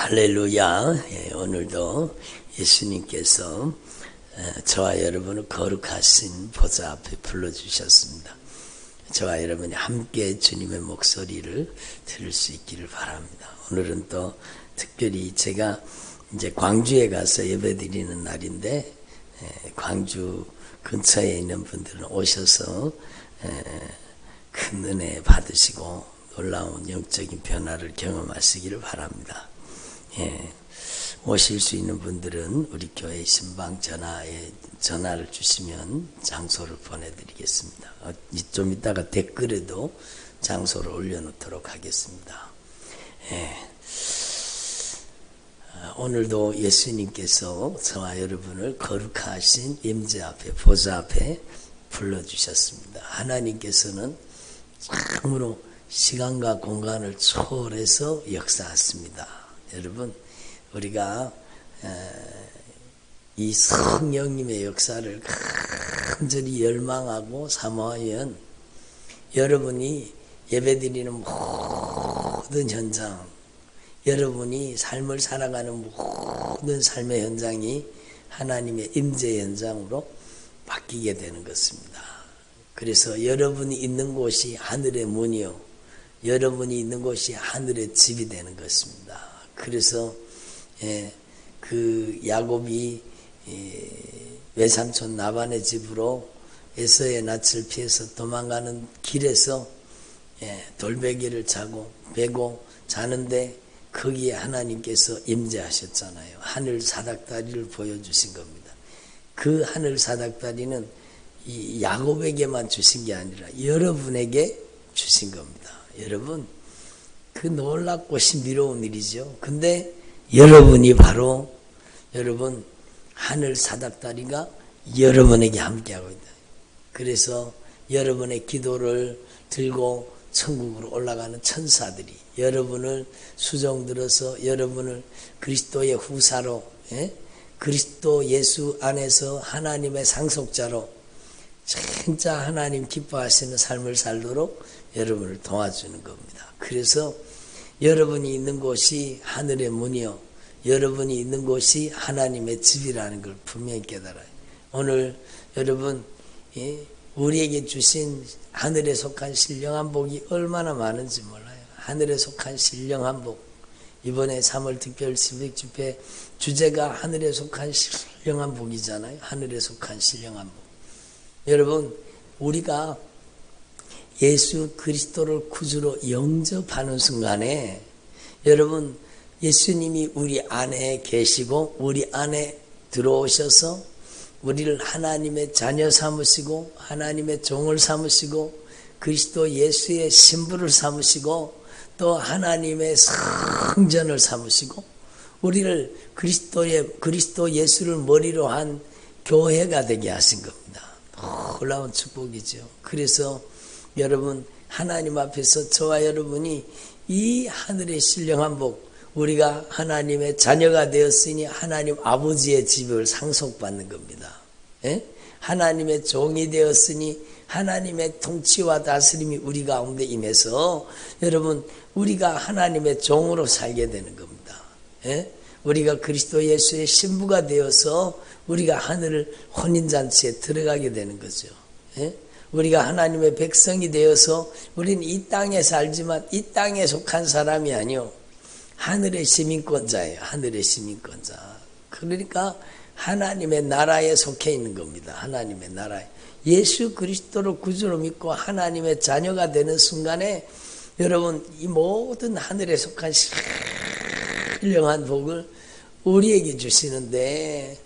할렐루야. 오늘도 예수님께서 저와 여러분을 거룩하신 보좌 앞에 불러주셨습니다. 저와 여러분이 함께 주님의 목소리를 들을 수 있기를 바랍니다. 오늘은 또 특별히 제가 이제 광주에 가서 예배드리는 날인데 광주 근처에 있는 분들은 오셔서 큰 은혜 받으시고 놀라운 영적인 변화를 경험하시기를 바랍니다. 오실 수 있는 분들은 우리 교회 신방 전화에 전화를 주시면 장소를 보내드리겠습니다. 좀 이따가 댓글에도 장소를 올려놓도록 하겠습니다. 오늘도 예수님께서 저와 여러분을 거룩하신 임재 앞에 보좌 앞에 불러주셨습니다. 하나님께서는 참으로 시간과 공간을 초월해서 역사했습니다. 여러분, 우리가 이 성령님의 역사를 간절히 열망하고 사모하면 여러분이 예배드리는 모든 현장, 여러분이 삶을 살아가는 모든 삶의 현장이 하나님의 임재 현장으로 바뀌게 되는 것입니다. 그래서 여러분이 있는 곳이 하늘의 문이요, 여러분이 있는 곳이 하늘의 집이 되는 것입니다. 그래서 그 야곱이 외삼촌 라반의 집으로 에서의 낯을 피해서 도망가는 길에서 돌베개를 베고 자는데 거기에 하나님께서 임재하셨잖아요. 하늘 사닥다리를 보여주신 겁니다. 그 하늘 사닥다리는 이 야곱에게만 주신 게 아니라 여러분에게 주신 겁니다. 여러분, 그 놀랍고 신비로운 일이죠. 근데 여러분이 바로 여러분 하늘 사닥다리가 여러분에게 함께하고 있다. 그래서 여러분의 기도를 들고 천국으로 올라가는 천사들이 여러분을 수종들어서 여러분을 그리스도의 후사로, 그리스도 예수 안에서 하나님의 상속자로 진짜 하나님 기뻐하시는 삶을 살도록 여러분을 도와주는 겁니다. 그래서 여러분이 있는 곳이 하늘의 문이요, 여러분이 있는 곳이 하나님의 집이라는 걸 분명히 깨달아요. 오늘 여러분 우리에게 주신 하늘에 속한 신령한 복이 얼마나 많은지 몰라요. 하늘에 속한 신령한 복. 이번에 3월 특별 새벽 집회 주제가 하늘에 속한 신령한 복이잖아요. 하늘에 속한 신령한 복. 여러분, 우리가 예수 그리스도를 구주로 영접하는 순간에 여러분 예수님이 우리 안에 계시고 우리 안에 들어오셔서 우리를 하나님의 자녀 삼으시고 하나님의 종을 삼으시고 그리스도 예수의 신부를 삼으시고 또 하나님의 성전을 삼으시고 우리를 그리스도 예수를 머리로 한 교회가 되게 하신 겁니다. 놀라운 축복이죠. 그래서 여러분 하나님 앞에서 저와 여러분이 이 하늘의 신령한 복, 우리가 하나님의 자녀가 되었으니 하나님 아버지의 집을 상속받는 겁니다. 하나님의 종이 되었으니 하나님의 통치와 다스림이 우리 가운데 임해서 여러분 우리가 하나님의 종으로 살게 되는 겁니다. 우리가 그리스도 예수의 신부가 되어서 우리가 하늘 혼인잔치에 들어가게 되는 거죠. 우리가 하나님의 백성이 되어서 우리는 이 땅에 살지만 이 땅에 속한 사람이 아니요, 하늘의 시민권자예요. 하늘의 시민권자. 그러니까 하나님의 나라에 속해 있는 겁니다. 하나님의 나라에. 예수 그리스도를 구주로 믿고 하나님의 자녀가 되는 순간에 여러분 이 모든 하늘에 속한 신령한 복을 우리에게 주시는데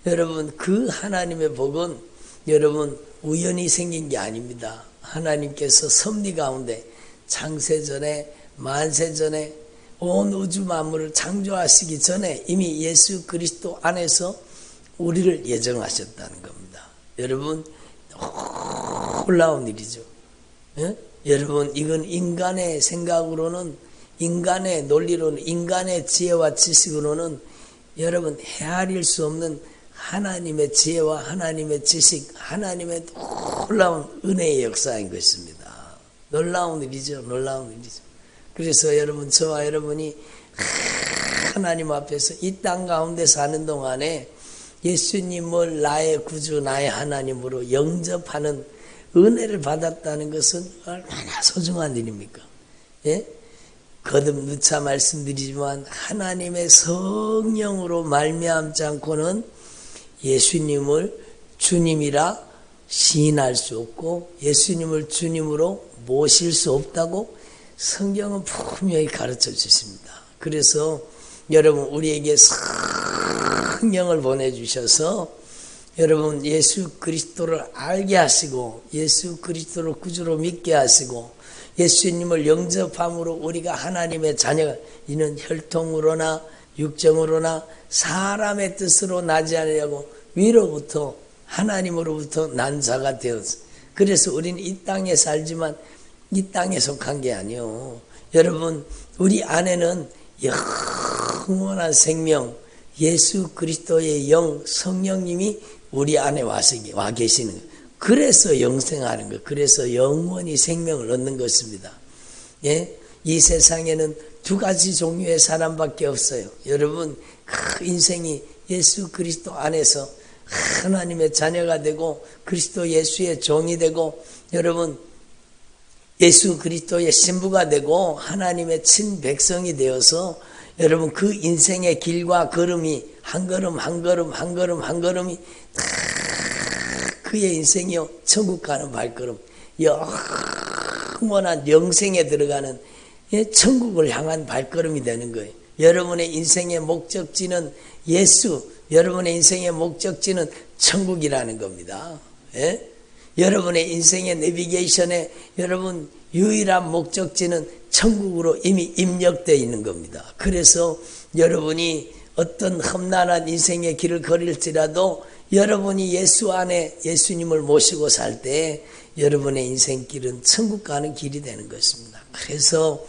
여러분 그 하나님의 복은 여러분 우연히 생긴 게 아닙니다. 하나님께서 섭리 가운데 창세전에 만세전에 온 우주 만물을 창조하시기 전에 이미 예수 그리스도 안에서 우리를 예정하셨다는 겁니다. 여러분 놀라운 일이죠. 여러분 이건 인간의 생각으로는, 인간의 논리로는, 인간의 지혜와 지식으로는 여러분 헤아릴 수 없는 하나님의 지혜와 하나님의 지식, 하나님의 놀라운 은혜의 역사인 것입니다. 놀라운 일이죠. 놀라운 일이죠. 그래서 여러분, 저와 여러분이 하나님 앞에서 이 땅 가운데 사는 동안에 예수님을 나의 구주, 나의 하나님으로 영접하는 은혜를 받았다는 것은 얼마나 소중한 일입니까? 예? 거듭 누차 말씀드리지만 하나님의 성령으로 말미암지 않고는 예수님을 주님이라 시인할 수 없고 예수님을 주님으로 모실 수 없다고 성경은 분명히 가르쳐 주십니다. 그래서 여러분 우리에게 성령을 보내주셔서 여러분 예수 그리스도를 알게 하시고 예수 그리스도를 구주로 믿게 하시고 예수님을 영접함으로 우리가 하나님의 자녀가 이는 혈통으로나 육정으로나 사람의 뜻으로 나지 않으려고 위로부터 하나님으로부터 난 자가 되었어. 그래서 우리는 이 땅에 살지만 이 땅에 속한 게 아니요. 여러분 우리 안에는 영원한 생명 예수 그리스도의 영 성령님이 우리 안에 와 계시는 거예요. 그래서 영생하는 거예요. 그래서 영원히 생명을 얻는 것입니다. 예? 이 세상에는 두 가지 종류의 사람밖에 없어요. 여러분 그 인생이 예수 그리스도 안에서 하나님의 자녀가 되고 그리스도 예수의 종이 되고 여러분 예수 그리스도의 신부가 되고 하나님의 친백성이 되어서 여러분 그 인생의 길과 걸음이 한 걸음 한 걸음 한 걸음 한 걸음이 다 그의 인생이요 천국 가는 발걸음 영원한 영생에 들어가는 천국을 향한 발걸음이 되는 거예요. 여러분의 인생의 목적지는 예수, 여러분의 인생의 목적지는 천국이라는 겁니다. 예? 여러분의 인생의 내비게이션에 여러분 유일한 목적지는 천국으로 이미 입력되어 있는 겁니다. 그래서 여러분이 어떤 험난한 인생의 길을 걸을지라도 여러분이 예수 안에 예수님을 모시고 살 때 여러분의 인생길은 천국 가는 길이 되는 것입니다. 그래서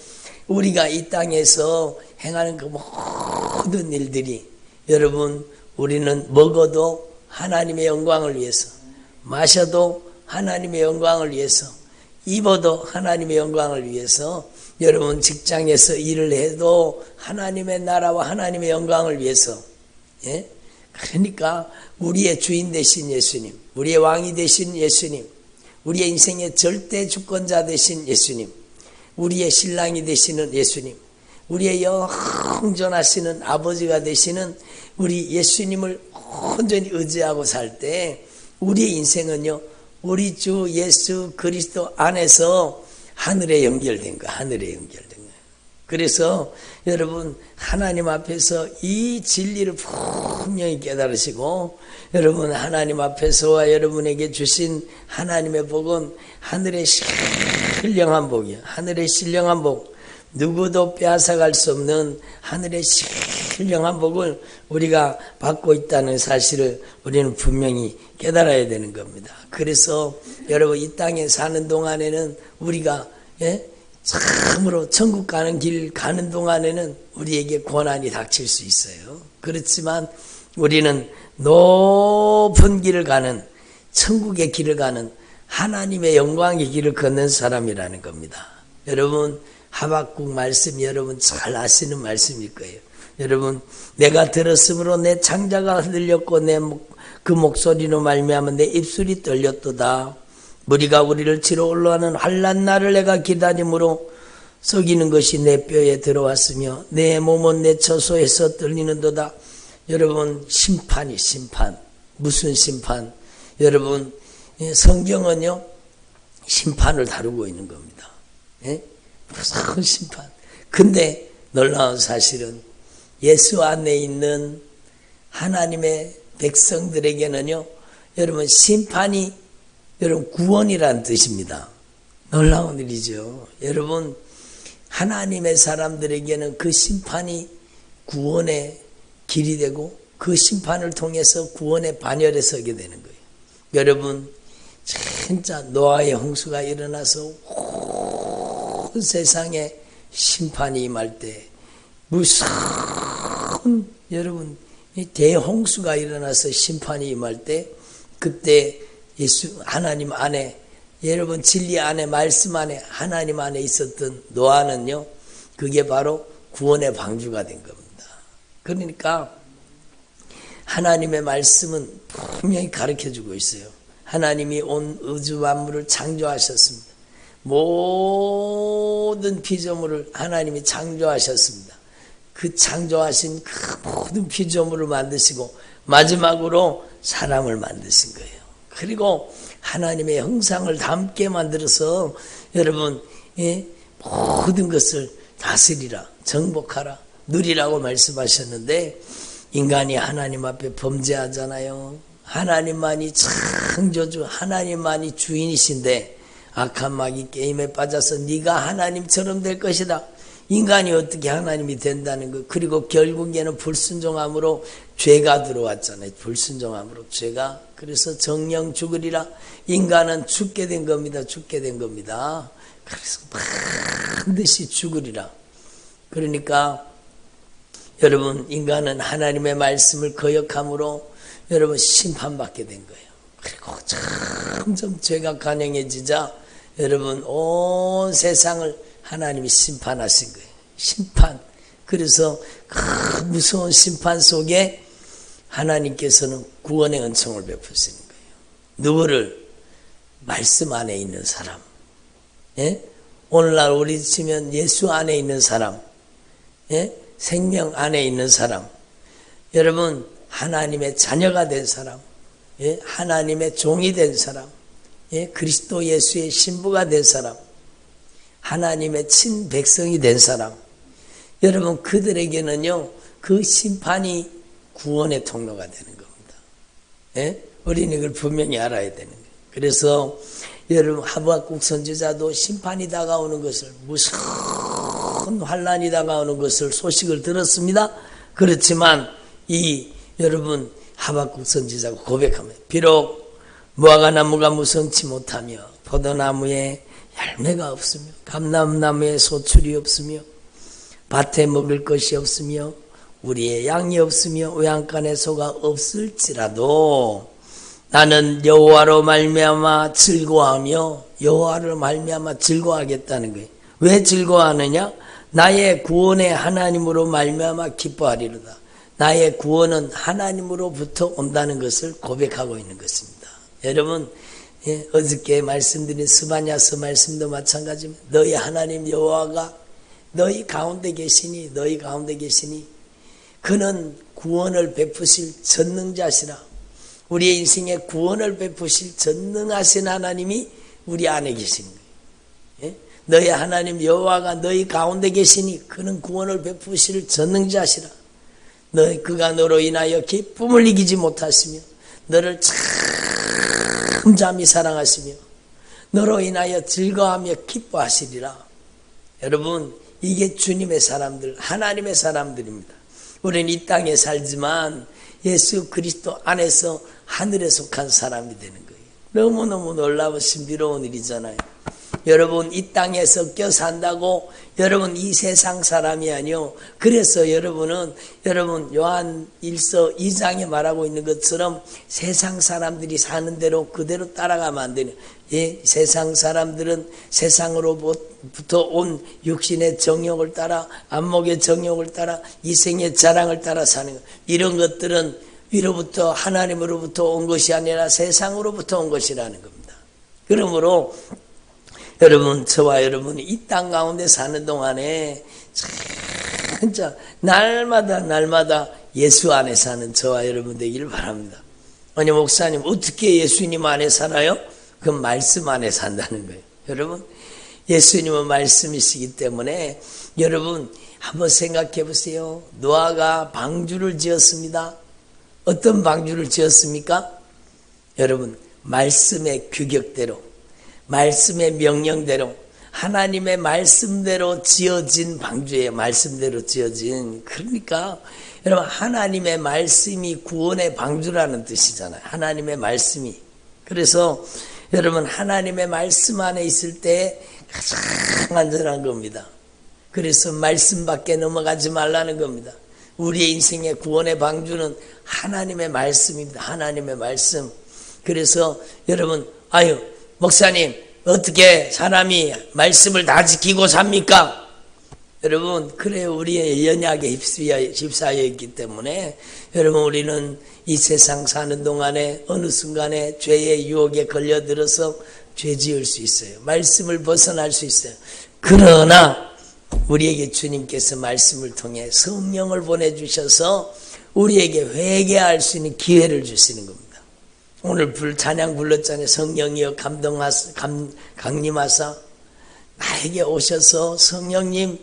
우리가 이 땅에서 행하는 그 모든 일들이 여러분 우리는 먹어도 하나님의 영광을 위해서 마셔도 하나님의 영광을 위해서 입어도 하나님의 영광을 위해서 여러분 직장에서 일을 해도 하나님의 나라와 하나님의 영광을 위해서 예? 그러니까 우리의 주인 되신 예수님 우리의 왕이 되신 예수님 우리의 인생의 절대 주권자 되신 예수님 우리의 신랑이 되시는 예수님 우리의 영존하시는 아버지가 되시는 우리 예수님을 온전히 의지하고 살 때 우리의 인생은요 우리 주 예수 그리스도 안에서 하늘에 연결된 거예요. 하늘에 연결된 거예요. 그래서 여러분 하나님 앞에서 이 진리를 분명히 깨달으시고 여러분 하나님 앞에서와 여러분에게 주신 하나님의 복은 하늘의 신령한 복이에요. 하늘의 신령한 복 누구도 빼앗아갈 수 없는 하늘의 신령한 복을 우리가 받고 있다는 사실을 우리는 분명히 깨달아야 되는 겁니다. 그래서 여러분 이 땅에 사는 동안에는 우리가 참으로 천국 가는 길 가는 동안에는 우리에게 고난이 닥칠 수 있어요. 그렇지만 우리는 높은 길을 가는 천국의 길을 가는 하나님의 영광의 길을 걷는 사람이라는 겁니다. 여러분 하박국 말씀 여러분 잘 아시는 말씀일 거예요. 여러분 내가 들었으므로 내 창자가 흔들렸고 내 그 목소리로 말미암아 내 입술이 떨렸도다. 무리가 우리를 치러 올라가는 환난 날을 내가 기다림으로 썩이는 것이 내 뼈에 들어왔으며 내 몸은 내 처소에서 떨리는도다. 여러분 심판이 심판 무슨 심판? 여러분 성경은요 심판을 다루고 있는 겁니다. 예? 무서운 심판. 근데 놀라운 사실은 예수 안에 있는 하나님의 백성들에게는요 여러분 심판이 여러분 구원이라는 뜻입니다. 놀라운 일이죠. 여러분 하나님의 사람들에게는 그 심판이 구원의 길이 되고 그 심판을 통해서 구원의 반열에 서게 되는 거예요. 여러분 진짜 노아의 홍수가 일어나서 온 세상에 심판이 임할 때 무서운 여러분 대홍수가 일어나서 심판이 임할 때 그때 예수 하나님 안에 여러분 진리 안에 말씀 안에 하나님 안에 있었던 노아는요 그게 바로 구원의 방주가 된 겁니다. 그러니까 하나님의 말씀은 분명히 가르쳐주고 있어요. 하나님이 온 우주 만물을 창조하셨습니다. 모든 피조물을 하나님이 창조하셨습니다. 그 창조하신 그 모든 피조물을 만드시고 마지막으로 사람을 만드신 거예요. 그리고 하나님의 형상을 담게 만들어서 여러분 모든 것을 다스리라, 정복하라, 누리라고 말씀하셨는데 인간이 하나님 앞에 범죄하잖아요. 하나님만이 창조주, 하나님만이 주인이신데 악한 마귀 게임에 빠져서 네가 하나님처럼 될 것이다. 인간이 어떻게 하나님이 된다는 거. 그리고 결국에는 불순종함으로 죄가 들어왔잖아요. 불순종함으로 죄가. 그래서 정령 죽으리라. 인간은 죽게 된 겁니다. 죽게 된 겁니다. 그래서 반드시 죽으리라. 그러니까 여러분 인간은 하나님의 말씀을 거역함으로 여러분 심판받게 된 거예요. 그리고 점점 죄가 간영해지자 여러분 온 세상을 하나님이 심판하신 거예요. 심판. 그래서 그 무서운 심판 속에 하나님께서는 구원의 은총을 베푸시는 거예요. 누구를? 말씀 안에 있는 사람. 예? 오늘날 우리 치면 예수 안에 있는 사람. 예? 생명 안에 있는 사람. 여러분 하나님의 자녀가 된 사람. 예? 하나님의 종이 된 사람. 예? 그리스도 예수의 신부가 된 사람. 하나님의 친백성이 된 사람. 여러분 그들에게는요 그 심판이 구원의 통로가 되는 겁니다. 예? 우리는 이걸 분명히 알아야 되는 거예요. 그래서 여러분 하박국 선지자도 심판이 다가오는 것을, 무서운 환난이 다가오는 것을 소식을 들었습니다. 그렇지만 이 여러분 하박국 선지자가 고백합니다. 비록 무화과나무가 무성치 못하며 포도나무에 열매가 없으며 감람나무에 소출이 없으며 밭에 먹을 것이 없으며 우리의 양이 없으며 외양간에 소가 없을지라도 나는 여호와로 말미암아 즐거워하며, 여호와를 말미암아 즐거워하겠다는 거예요. 왜 즐거워하느냐? 나의 구원의 하나님으로 말미암아 기뻐하리로다. 나의 구원은 하나님으로부터 온다는 것을 고백하고 있는 것입니다. 여러분 어저께 말씀드린 스바냐서 말씀도 마찬가지입니다. 너희 하나님 여호와가 너희 가운데 계시니, 너희 가운데 계시니 그는 구원을 베푸실 전능자시라. 우리의 인생에 구원을 베푸실 전능하신 하나님이 우리 안에 계신 거예요. 예? 너희 하나님 여호와가 너희 가운데 계시니 그는 구원을 베푸실 전능자시라. 그가 너로 인하여 기쁨을 이기지 못하시며 너를 잠잠히 사랑하시며 너로 인하여 즐거워하며 기뻐하시리라. 여러분 이게 주님의 사람들, 하나님의 사람들입니다. 우리는 이 땅에 살지만 예수 그리스도 안에서 하늘에 속한 사람이 되는 거예요. 너무너무 놀라운 신비로운 일이잖아요. 여러분 이 땅에서 껴 산다고 여러분 이 세상 사람이 아니요. 그래서 여러분은 여러분 요한 1서 2장에 말하고 있는 것처럼 세상 사람들이 사는 대로 그대로 따라가면 안 되는. 예, 세상 사람들은 세상으로부터 온 육신의 정욕을 따라, 안목의 정욕을 따라, 이생의 자랑을 따라 사는 것. 이런 것들은 위로부터 하나님으로부터 온 것이 아니라 세상으로부터 온 것이라는 겁니다. 그러므로 여러분, 저와 여러분이 이 땅 가운데 사는 동안에 진짜 날마다 예수 안에 사는 저와 여러분 되기를 바랍니다. 아니 목사님 어떻게 예수님 안에 살아요? 그 말씀 안에 산다는 거예요. 여러분 예수님은 말씀이시기 때문에 여러분 한번 생각해 보세요. 노아가 방주를 지었습니다. 어떤 방주를 지었습니까? 여러분 말씀의 규격대로, 말씀의 명령대로, 하나님의 말씀대로 지어진 방주예요. 말씀대로 지어진. 그러니까 여러분 하나님의 말씀이 구원의 방주라는 뜻이잖아요. 하나님의 말씀이. 그래서 여러분 하나님의 말씀 안에 있을 때 가장 안전한 겁니다. 그래서 말씀 밖에 넘어가지 말라는 겁니다. 우리의 인생의 구원의 방주는 하나님의 말씀입니다. 하나님의 말씀. 그래서 여러분 목사님 어떻게 사람이 말씀을 다 지키고 삽니까? 여러분, 그래 우리의 연약에 휩싸여 있기 때문에 여러분, 우리는 이 세상 사는 동안에 어느 순간에 죄의 유혹에 걸려들어서 죄 지을 수 있어요. 말씀을 벗어날 수 있어요. 그러나 우리에게 주님께서 말씀을 통해 성령을 보내주셔서 우리에게 회개할 수 있는 기회를 주시는 겁니다. 오늘 찬양 불렀잖아요. 성령이여 강림하사 나에게 오셔서 성령님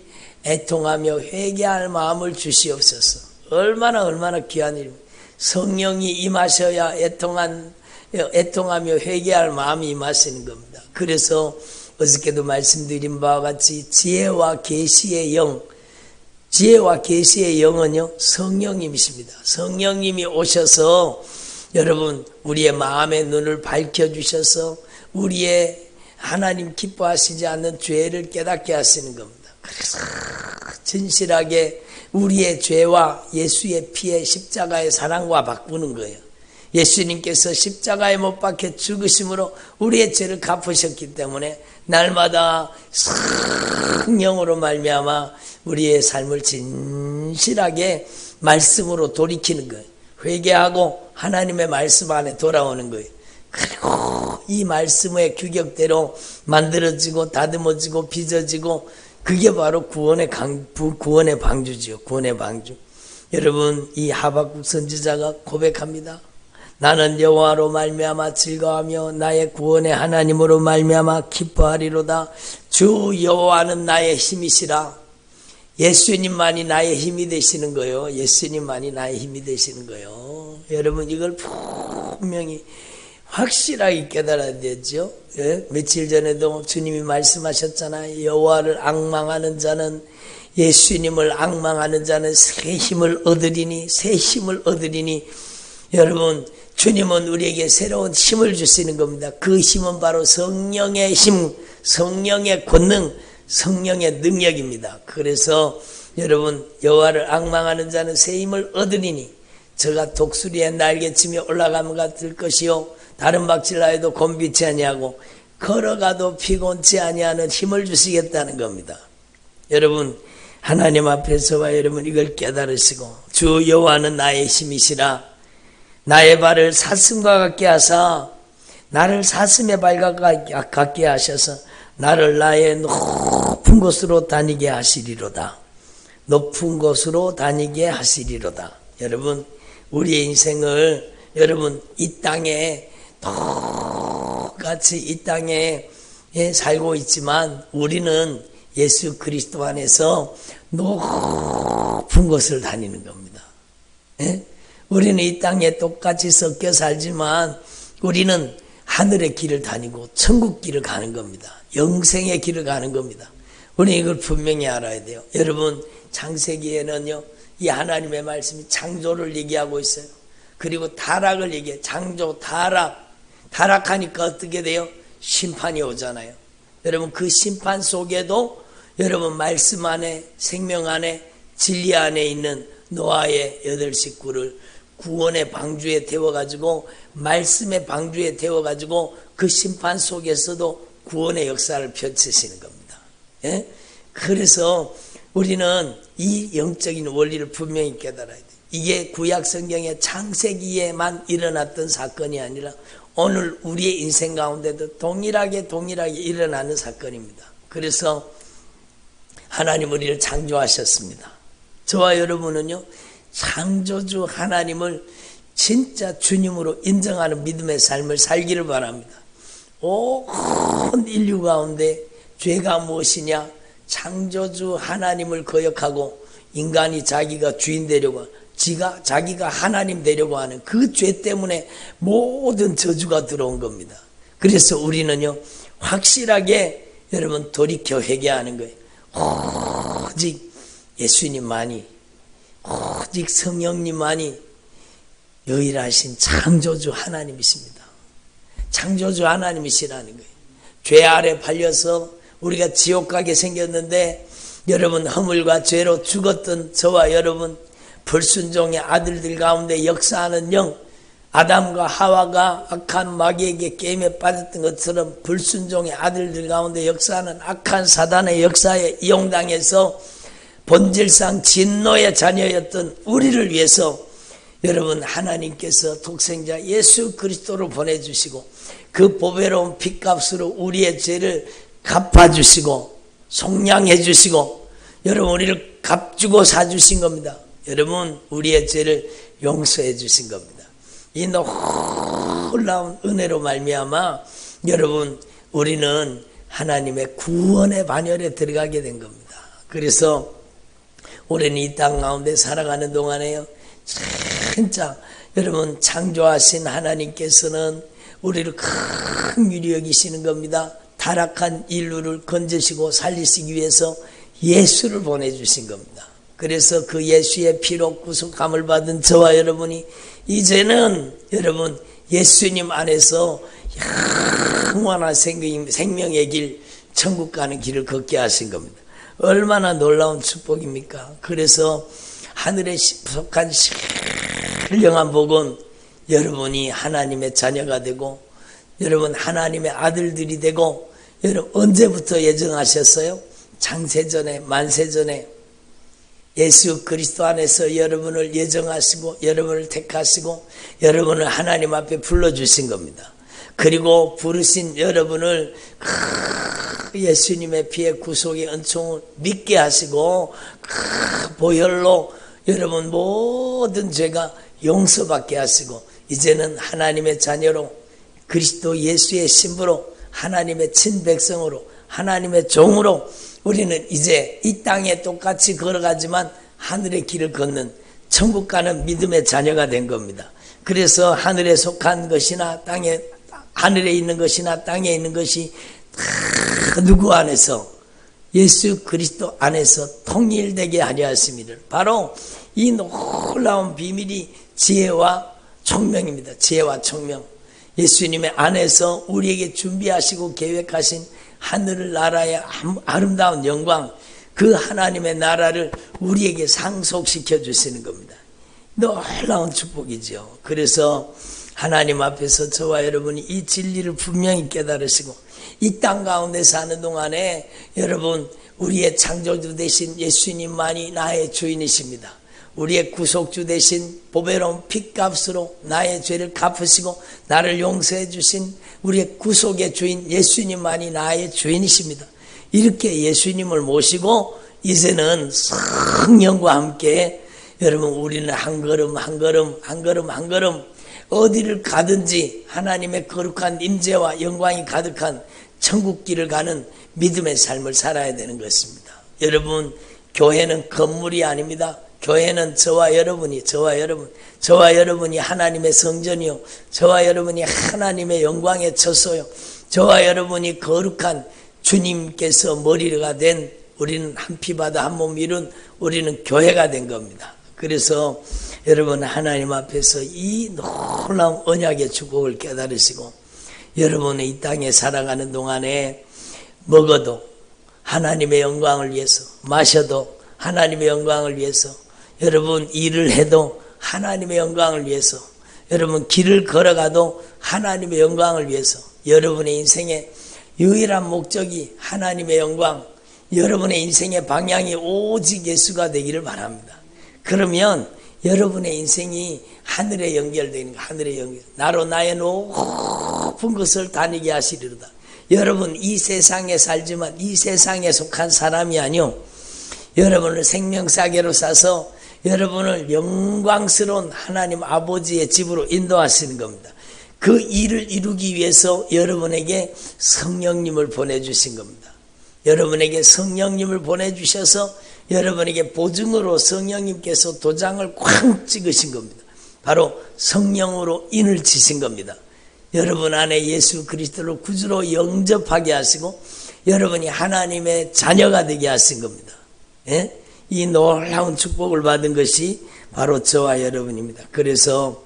애통하며 회개할 마음을 주시옵소서. 얼마나 귀한 일입니다. 성령이 임하셔야 애통하며 회개할 마음이 임하시는 겁니다. 그래서 어저께도 말씀드린 바와 같이 지혜와 계시의 영은요 성령님이십니다. 성령님이 오셔서 여러분 우리의 마음의 눈을 밝혀주셔서 우리의 하나님 기뻐하시지 않는 죄를 깨닫게 하시는 겁니다. 그래서 진실하게 우리의 죄와 예수의 피의 십자가의 사랑과 바꾸는 거예요. 예수님께서 십자가에 못 박혀 죽으심으로 우리의 죄를 갚으셨기 때문에 날마다 성령으로 말미암아 우리의 삶을 진실하게 말씀으로 돌이키는 거예요. 회개하고 하나님의 말씀 안에 돌아오는 거예요. 그리고 이 말씀의 규격대로 만들어지고 다듬어지고 빚어지고 그게 바로 구원의 방주지요. 구원의 방주. 여러분, 이 하박국 선지자가 고백합니다. 나는 여호와로 말미암아 즐거워하며 나의 구원의 하나님으로 말미암아 기뻐하리로다. 주 여호와는 나의 힘이시라. 예수님만이 나의 힘이 되시는 거예요. 예수님만이 나의 힘이 되시는 거예요. 여러분, 이걸 분명히 확실하게 깨달아야 되죠. 예? 며칠 전에도 주님이 말씀하셨잖아요. 여호와를 앙망하는 자는, 예수님을 앙망하는 자는 새 힘을 얻으리니. 여러분, 주님은 우리에게 새로운 힘을 주시는 겁니다. 그 힘은 바로 성령의 힘, 성령의 권능, 성령의 능력입니다. 그래서 여러분, 여호와를 앙망하는 자는 새 힘을 얻으리니 저가 독수리의 날개치며 올라가면 같을 것이요 다른 박질라에도 곤비치 아니하고 걸어가도 피곤치 아니하는 힘을 주시겠다는 겁니다. 여러분, 하나님 앞에서와 여러분 이걸 깨달으시고 주 여호와는 나의 힘이시라. 나의 발을 사슴과 같게 하사 나를 사슴의 발과 같게 하셔서 나를 나의 높은 곳으로 다니게 하시리로다. 높은 곳으로 다니게 하시리로다. 여러분, 우리의 인생을 여러분 이 땅에 똑같이 이 땅에 살고 있지만 우리는 예수 그리스도 안에서 높은 곳을 다니는 겁니다. 예? 우리는 이 땅에 똑같이 섞여 살지만 우리는 하늘의 길을 다니고 천국 길을 가는 겁니다. 영생의 길을 가는 겁니다. 우리는 이걸 분명히 알아야 돼요. 여러분, 창세기에는요 이 하나님의 말씀이 창조를 얘기하고 있어요. 그리고 타락을 얘기해요. 창조, 타락하니까 어떻게 돼요? 심판이 오잖아요. 여러분, 그 심판 속에도 여러분 말씀 안에, 생명 안에, 진리 안에 있는 노아의 8식구를 구원의 방주에 태워가지고 말씀의 방주에 태워가지고 그 심판 속에서도 구원의 역사를 펼치시는 겁니다. 예? 그래서 우리는 이 영적인 원리를 분명히 깨달아야 돼요. 이게 구약 성경의 창세기에만 일어났던 사건이 아니라 오늘 우리의 인생 가운데도 동일하게 일어나는 사건입니다. 그래서 하나님 우리를 창조하셨습니다. 저와 여러분은요 창조주 하나님을 진짜 주님으로 인정하는 믿음의 삶을 살기를 바랍니다. 온 인류 가운데 죄가 무엇이냐? 창조주 하나님을 거역하고 인간이 자기가 주인 되려고 자기가 하나님 되려고 하는 그 죄 때문에 모든 저주가 들어온 겁니다. 그래서 우리는요 확실하게 여러분 돌이켜 회개하는 거예요. 오직 예수님만이, 오직 성령님만이 유일하신 창조주 하나님이십니다. 창조주 하나님이시라는 거예요. 죄 아래 팔려서 우리가 지옥 가게 생겼는데 여러분 허물과 죄로 죽었던 저와 여러분 불순종의 아들들 가운데 역사하는 영, 아담과 하와가 악한 마귀에게 게임에 빠졌던 것처럼 불순종의 아들들 가운데 역사하는 악한 사단의 역사에 이용당해서 본질상 진노의 자녀였던 우리를 위해서 여러분 하나님께서 독생자 예수 그리스도를 보내주시고 그 보배로운 핏값으로 우리의 죄를 갚아주시고 속량해 주시고 여러분 우리를 값주고 사주신 겁니다. 여러분 우리의 죄를 용서해 주신 겁니다. 이 놀라운 은혜로 말미암아 여러분 우리는 하나님의 구원의 반열에 들어가게 된 겁니다. 그래서 우리는 이 땅 가운데 살아가는 동안에요 진짜 여러분 창조하신 하나님께서는 우리를 큰 유리 여기시는 겁니다. 타락한 인류를 건지시고 살리시기 위해서 예수를 보내주신 겁니다. 그래서 그 예수의 피로 구속함을 받은 저와 여러분이 이제는 여러분 예수님 안에서 영원한 생명의 길 천국 가는 길을 걷게 하신 겁니다. 얼마나 놀라운 축복입니까? 그래서 하늘에 속한 신령한 복은 여러분이 하나님의 자녀가 되고 여러분 하나님의 아들들이 되고 여러분 언제부터 예정하셨어요? 창세전에 만세전에 예수 그리스도 안에서 여러분을 예정하시고 여러분을 택하시고 여러분을 하나님 앞에 불러주신 겁니다. 그리고 부르신 여러분을 예수님의 피의 구속의 은총을 믿게 하시고 보혈로 여러분 모든 죄가 용서받게 하시고 이제는 하나님의 자녀로 그리스도 예수의 신부로 하나님의 친백성으로 하나님의 종으로 우리는 이제 이 땅에 똑같이 걸어가지만 하늘의 길을 걷는 천국 가는 믿음의 자녀가 된 겁니다. 그래서 하늘에 속한 것이나 땅에 하늘에 있는 것이나 땅에 있는 것이 다 누구 안에서 예수 그리스도 안에서 통일되게 하려 하심이를 바로 이 놀라운 비밀이 지혜와 총명입니다. 지혜와 총명. 예수님의 안에서 우리에게 준비하시고 계획하신 하늘 나라의 아름다운 영광 그 하나님의 나라를 우리에게 상속시켜 주시는 겁니다. 놀라운 축복이죠. 그래서 하나님 앞에서 저와 여러분이 이 진리를 분명히 깨달으시고 이 땅 가운데 사는 동안에 여러분 우리의 창조주 되신 예수님만이 나의 주인이십니다. 우리의 구속주 되신 보배로운 핏값으로 나의 죄를 갚으시고 나를 용서해 주신 우리의 구속의 주인 예수님만이 나의 주인이십니다. 이렇게 예수님을 모시고 이제는 성령과 함께 여러분 우리는 한 걸음 한 걸음 한 걸음 한 걸음 어디를 가든지 하나님의 거룩한 임재와 영광이 가득한 천국길을 가는 믿음의 삶을 살아야 되는 것입니다. 여러분 교회는 건물이 아닙니다. 교회는 저와 여러분이 하나님의 성전이요 저와 여러분이 하나님의 영광의 처소요 저와 여러분이 거룩한 주님께서 머리가 된 우리는 한 피바다 한 몸 이룬 우리는 교회가 된 겁니다. 그래서 여러분 하나님 앞에서 이 놀라운 언약의 축복을 깨달으시고 여러분의 이 땅에 살아가는 동안에 먹어도 하나님의 영광을 위해서 마셔도 하나님의 영광을 위해서 여러분 일을 해도 하나님의 영광을 위해서 여러분 길을 걸어가도 하나님의 영광을 위해서 여러분의 인생의 유일한 목적이 하나님의 영광 여러분의 인생의 방향이 오직 예수가 되기를 바랍니다. 그러면 여러분의 인생이 하늘에 연결되는 하늘에 연결 나로 나의 높은 것을 다니게 하시리로다. 여러분 이 세상에 살지만 이 세상에 속한 사람이 아니요 여러분을 생명사계로 싸서 여러분을 영광스러운 하나님 아버지의 집으로 인도하시는 겁니다. 그 일을 이루기 위해서 여러분에게 성령님을 보내주신 겁니다. 여러분에게 성령님을 보내주셔서 여러분에게 보증으로 성령님께서 도장을 쾅 찍으신 겁니다. 바로 성령으로 인을 치신 겁니다. 여러분 안에 예수 그리스도를 구주로 영접하게 하시고 여러분이 하나님의 자녀가 되게 하신 겁니다. 예? 이 놀라운 축복을 받은 것이 바로 저와 여러분입니다. 그래서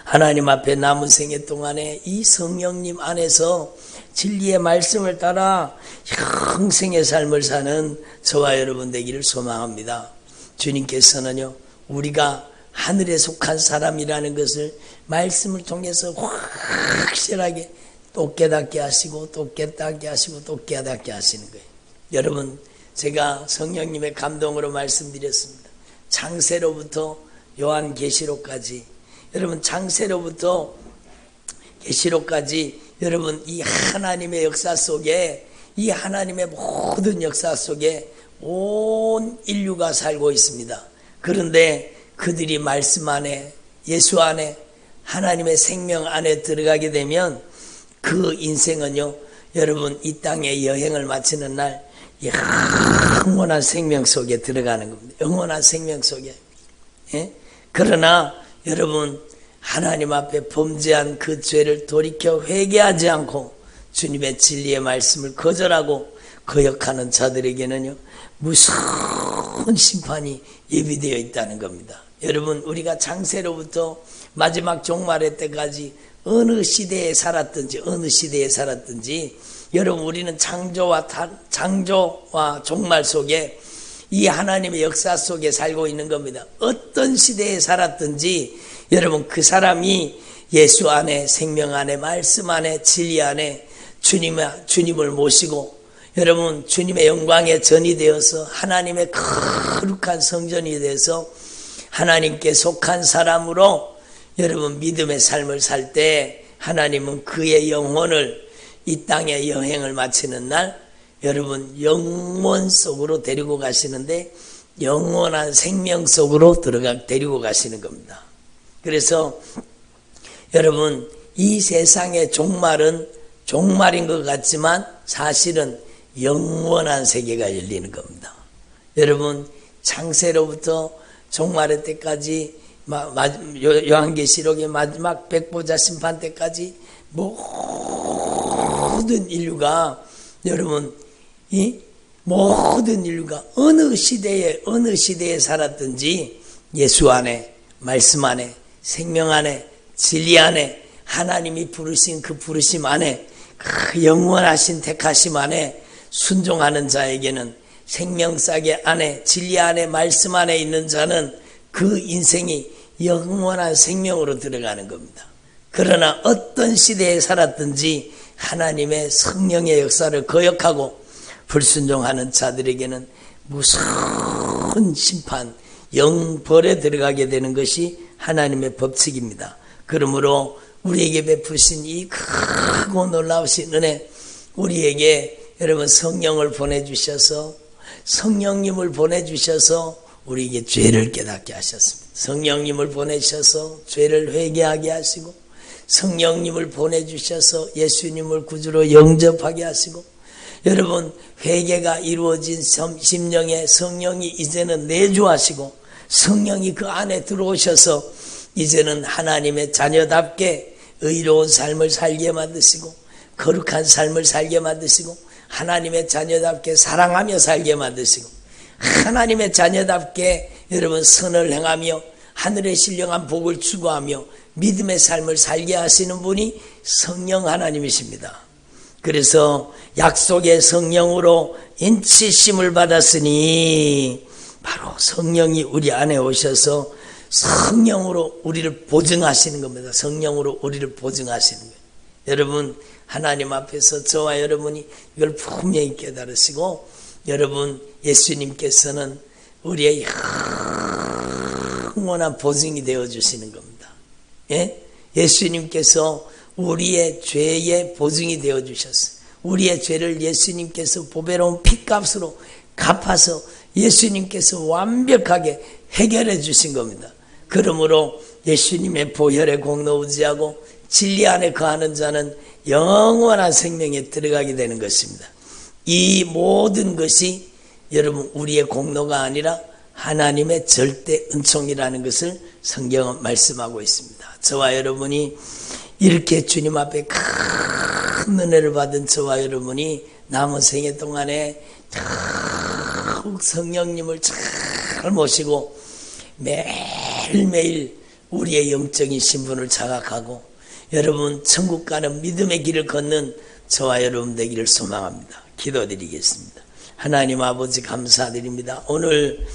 하나님 앞에 남은 생애 동안에 이 성령님 안에서 진리의 말씀을 따라 영생의 삶을 사는 저와 여러분 되기를 소망합니다. 주님께서는요 우리가 하늘에 속한 사람이라는 것을 말씀을 통해서 확실하게 또 깨닫게 하시고 또 깨닫게 하시고 또 깨닫게 하시는 거예요. 여러분 제가 성령님의 감동으로 말씀드렸습니다. 창세로부터 요한계시록까지, 여러분 창세로부터 계시록까지 여러분 이 하나님의 역사 속에, 이 하나님의 모든 역사 속에 온 인류가 살고 있습니다. 그런데 그들이 말씀 안에, 예수 안에, 하나님의 생명 안에 들어가게 되면 그 인생은요, 여러분 이 땅에 여행을 마치는 날 영원한 생명 속에 들어가는 겁니다. 영원한 생명 속에. 예? 그러나 여러분 하나님 앞에 범죄한 그 죄를 돌이켜 회개하지 않고 주님의 진리의 말씀을 거절하고 거역하는 자들에게는요, 무서운 심판이 예비되어 있다는 겁니다. 여러분 우리가 창세로부터 마지막 종말의 때까지 어느 시대에 살았든지 여러분 우리는 창조와 종말 속에 이 하나님의 역사 속에 살고 있는 겁니다. 어떤 시대에 살았든지 여러분 그 사람이 예수 안에, 생명 안에, 말씀 안에, 진리 안에 주님을 모시고 여러분 주님의 영광에 전이 되어서 하나님의 거룩한 성전이 되어서 하나님께 속한 사람으로 여러분 믿음의 삶을 살 때 하나님은 그의 영혼을 이 땅의 여행을 마치는 날 여러분 영원 속으로 데리고 가시는데 영원한 생명 속으로 데리고 가시는 겁니다. 그래서 여러분 이 세상의 종말은 종말인 것 같지만 사실은 영원한 세계가 열리는 겁니다. 여러분 창세로부터 종말의 때까지 요한계시록의 마지막 백보자 심판 때까지 모든 인류가 여러분 이 모든 인류가 어느 시대에 살았든지 예수 안에, 말씀 안에, 생명 안에, 진리 안에, 하나님이 부르신 그 부르심 안에, 그 영원하신 택하심 안에 순종하는 자에게는 생명싸개 안에, 진리 안에, 말씀 안에 있는 자는 그 인생이 영원한 생명으로 들어가는 겁니다. 그러나 어떤 시대에 살았든지 하나님의 성령의 역사를 거역하고 불순종하는 자들에게는 무서운 심판, 영벌에 들어가게 되는 것이 하나님의 법칙입니다. 그러므로 우리에게 베푸신 이 크고 놀라우신 은혜, 우리에게 여러분 성령님을 보내주셔서 우리에게 죄를 깨닫게 하셨습니다. 성령님을 보내셔서 죄를 회개하게 하시고 성령님을 보내주셔서 예수님을 구주로 영접하게 하시고 여러분 회개가 이루어진 심령에 성령이 이제는 내주하시고 성령이 그 안에 들어오셔서 이제는 하나님의 자녀답게 의로운 삶을 살게 만드시고 거룩한 삶을 살게 만드시고 하나님의 자녀답게 사랑하며 살게 만드시고 하나님의 자녀답게 여러분 선을 행하며 하늘의 신령한 복을 추구하며 믿음의 삶을 살게 하시는 분이 성령 하나님이십니다. 그래서 약속의 성령으로 인치심을 받았으니 바로 성령이 우리 안에 오셔서 성령으로 우리를 보증하시는 겁니다. 성령으로 우리를 보증하시는 거예요. 여러분 하나님 앞에서 저와 여러분이 이걸 분명히 깨달으시고 여러분 예수님께서는 우리의 영원한 보증이 되어주시는 겁니다. 예? 예수님께서 우리의 죄의 보증이 되어주셨어요. 우리의 죄를 예수님께서 보배로운 핏값으로 갚아서 예수님께서 완벽하게 해결해 주신 겁니다. 그러므로 예수님의 보혈의 공로 의지하고 진리 안에 거하는 자는 영원한 생명에 들어가게 되는 것입니다. 이 모든 것이 여러분 우리의 공로가 아니라 하나님의 절대 은총이라는 것을 성경은 말씀하고 있습니다. 저와 여러분이 이렇게 주님 앞에 큰 은혜를 받은 저와 여러분이 남은 생애 동안에 더욱 성령님을 잘 모시고 매일매일 우리의 영적인 신분을 자각하고 여러분 천국 가는 믿음의 길을 걷는 저와 여러분 되기를 소망합니다. 기도드리겠습니다. 하나님 아버지 감사드립니다. 오늘